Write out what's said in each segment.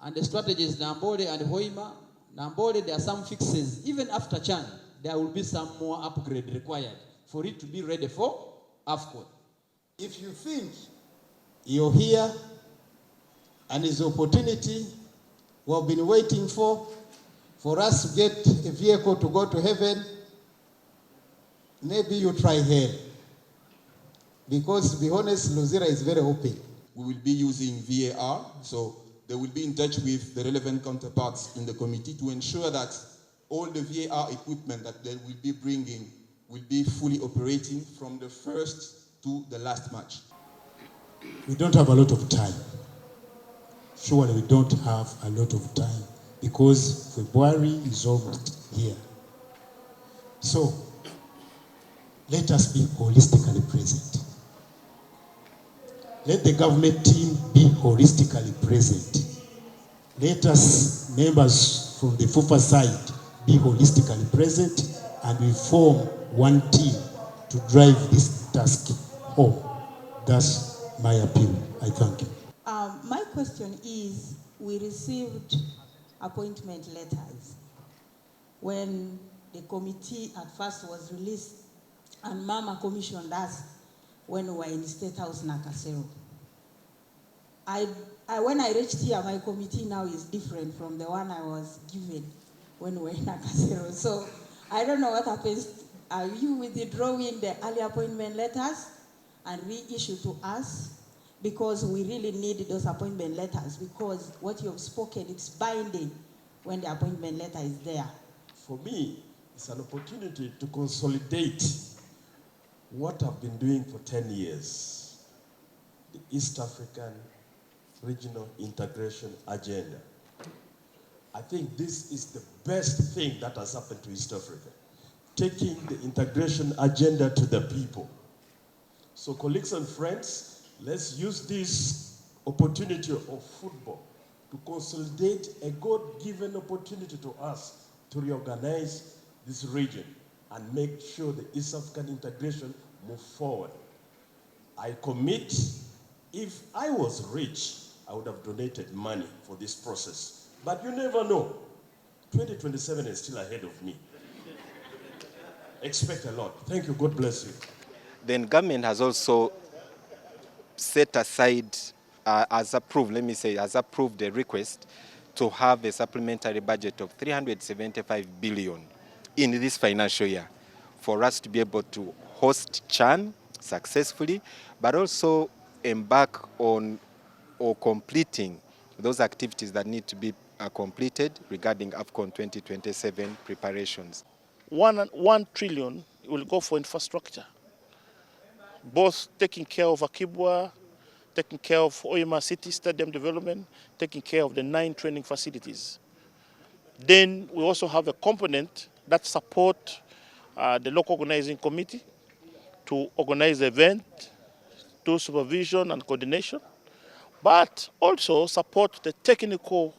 And the strategy is Nambole and Hoima. Nambole, there are some fixes. Even after Chan, there will be some more upgrade required for it to be ready for AFCON. If you think you're here and it's an opportunity we've been waiting for us to get a vehicle to go to heaven, maybe you try hell. Because to be honest, Luzira is very open. We will be using VAR, so they will be in touch with the relevant counterparts in the committee to ensure that all the VAR equipment that they will be bringing will be fully operating from the first to the last match. We don't have a lot of time. Surely we don't have a lot of time because February is almost here. So let us be holistically present. Let the government team be holistically present. Let us, members from the FUFA side, be holistically present, and we form one team to drive this task home. That's my appeal. I thank you. My question is, we received appointment letters when the committee at first was released, and Mama commissioned us when we were in the State House Nakasero. When I reached here, my committee now is different from the one I was given when we were in Nakasero. So I don't know what happens. Are you withdrawing the early appointment letters and reissue to us? Because we really need those appointment letters, because what you have spoken, it's binding when the appointment letter is there. For me, it's an opportunity to consolidate what I've been doing for 10 years, the East African Regional Integration Agenda. I think this is the best thing that has happened to East Africa, taking the integration agenda to the people. So colleagues and friends, let's use this opportunity of football to consolidate a God-given opportunity to us to reorganize this region and make sure the East African integration move forward. I commit, if I was rich, I would have donated money for this process. But you never know. 2027 is still ahead of me. Expect a lot. Thank you. God bless you. Then government has also set aside, has approved the request to have a supplementary budget of 375 billion in this financial year for us to be able to host CHAN successfully, but also embark on or completing those activities that need to be completed regarding AFCON 2027 preparations. 1 trillion will go for infrastructure, both taking care of Akibwa, taking care of Oyema City Stadium development, taking care of the 9 training facilities. Then we also have a component that support the local organizing committee to organize the event, do supervision and coordination, but also support the technical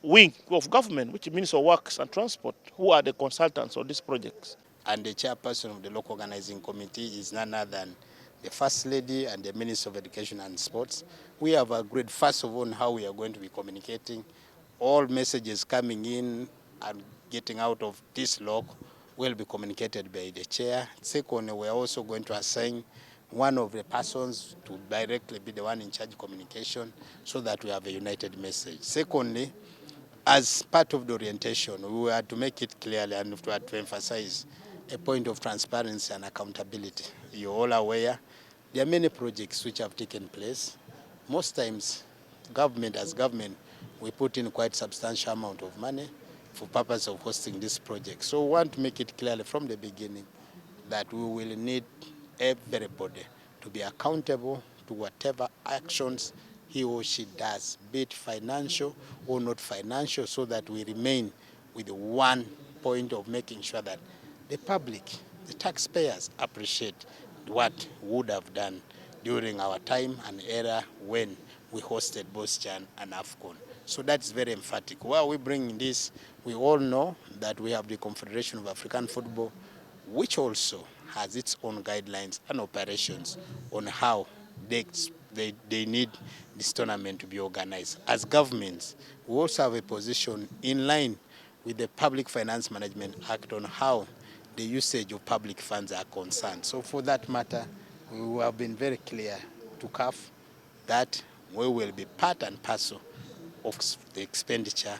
wing of government, which means of Works and Transport, who are the consultants on these projects. And the chairperson of the local organizing committee is none other than the First Lady and the Minister of Education and Sports. We have agreed, first of all, on how we are going to be communicating. All messages coming in and getting out of this log will be communicated by the chair. Second, we are also going to assign one of the persons to directly be the one in charge of communication so that we have a united message. Secondly, as part of the orientation, we were to make it clearly and to emphasize a point of transparency and accountability. You're all aware there are many projects which have taken place. Most times, as government, we put in quite substantial amount of money for purpose of hosting this project. So we want to make it clearly from the beginning that we will need everybody to be accountable to whatever actions he or she does, be it financial or not financial, so that we remain with one point of making sure that the public, the taxpayers, appreciate what we would have done during our time and era when we hosted both CHAN and AFCON. So that's very emphatic. While we bring this, we all know that we have the Confederation of African Football, which also has its own guidelines and operations on how they they need this tournament to be organized. As governments, we also have a position in line with the Public Finance Management Act on how the usage of public funds are concerned. So for that matter, we have been very clear to CAF that we will be part and parcel of the expenditure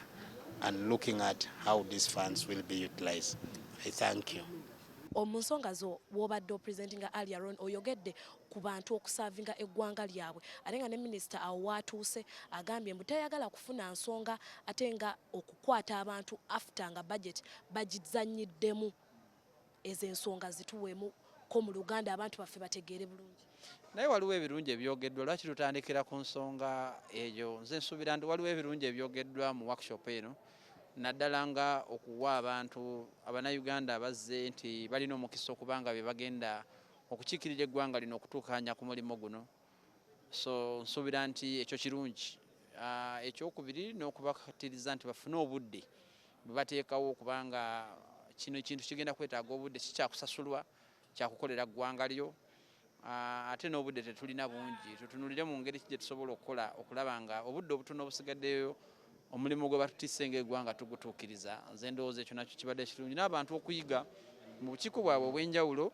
and looking at how these funds will be utilized. I thank you. Omunsonga zo wobadde presentinga earlier on oyogedde ku bantu okusavinga eggwanga lyabwe ate nga ne minisita awo waatuuse agambye mbu tayagala kufuna nsonga ate nga okukwata abantu after nga budget bagizanyiddemu ezo ensonga zituweemu ko mu Luganda abantu baffe bategeere bulungi. Naye waliwo ebirungi ebyogeddwa lwaki tutandikira ku nsonga eyo. Nze nsuubira nti waliwo ebirungi ebyogeddwa mu workshop eno naddala nga okuwa abantu Abannayuganda abazze nti balina omukisa okubanga be bagenda okukiikirira eggwanga lino okutuukanya ku mulimu guno. So nsuubira nti ekyo kirungi. Ekyokubiri n'okubakatiriza nti bafune obudde bwe bateekawo kubanga kino ekintu kigenda kwetaaga obudde kikyakusasulwa kyakukolera ggwanga lyo. Ate n'obudde tetulina bungi. Tutunulire mu ngeri gye tusobola okukola okulaba nga obudde obutono obusigaddeyo omulimu gwe batutisse ng'eggwanga tugutuukiriza. Nze ndowooza ekyo nakyo kibadde kirungi n'abantu okuyiga mu bukiiko bwabwe obw'enjawulo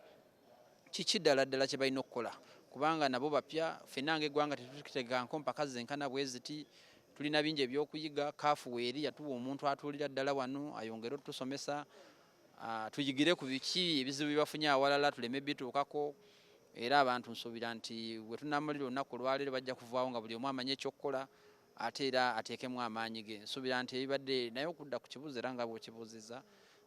kiki ddala ddala kye balina okukola kubanga nabo bapya. Ffenna ng'eggwanga tetuteganko mpaka zenkana bwe ziti. Tulina bingi ebyokuyiga. Kaafu weeri yatuwa omuntu atuulira ddala wano ayongere otusomesa tuyigire ku biki ebizibu bye bafunye awalala tuleme bituukako. Era abantu nsuubira nti bwe tunamalira olunaku olwaleero bajja kuvaawo nga buli omu amanye ekyokukola ate era ateekemu amaanyi ge. Nsuubira nti ebibadde naye okudda ku kibuuzo era nga bw'okibuuzizza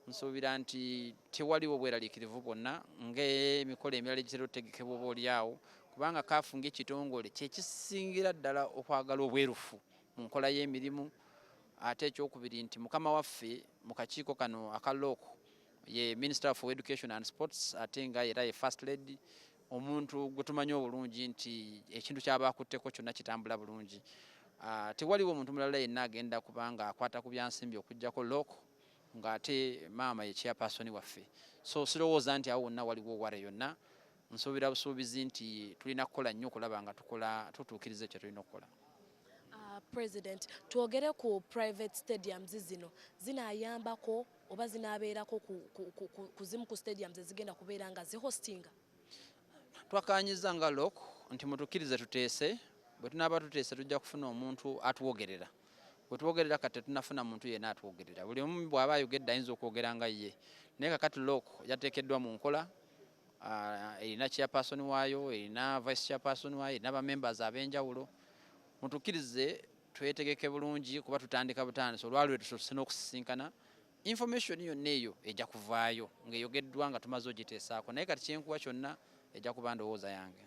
nsuubira nti tewaliwo bweraliikirivu bwonna ng'emikolo emirala egitera otegekebwa oba oliawo kubanga Kaafu ng'ekitongole kye kisingira ddala okwagala obwerufu mu nkola y'emirimu. Ate ekyokubiri nti mukama waffe mu kakiiko kano aka looko ye Minister for Education and Sports ate nga era ye First Lady omuntu gwe tumanyi obulungi nti ekintu ky'abaakutteko kyonna kitambula bulungi. Tewaliwo omuntu mulala yenna agenda kubanga akwata ku byansimbi okuggyako looko ng'ate maama ye chairperson waffe. So sirowooza nti awo wonna waliwo ware yonna. Nsuubira busuubizi nti tulina kukola nnyo okulaba nga tutuukiriza ekyo tulina okukola. President, twogere ku private stadiums zino zinaayambako oba zinaabeerako ku zimu ku stadiums ezigenda kubeera nga zihostinga? Twakaanyiza nga looko nti mutukkirize tuteese. Bwe tunaaba tuteese tujja kufuna omuntu atuwogerera. Bwe tuwogerera kati tetunafuna muntu yenna atuwogerera. Buli omu bw'aba ayogedde ayinza okwogera nga ye. Naye kakati looko yateekeddwa mu nkola. Erina chairperson waayo, erina vice chairperson waayo, erina bamembers ab'enjawulo. Mutukkirize twetegeke bulungi kuba tutandika butandisi olwalwe tusoose n'okusisinkana. Information yonna eyo ejja kuvaayo ng'eyogeddwa nga tumaze ogiteesaako. Naye kati kyenkuwa kyonna ejja kuba ndowooza yange.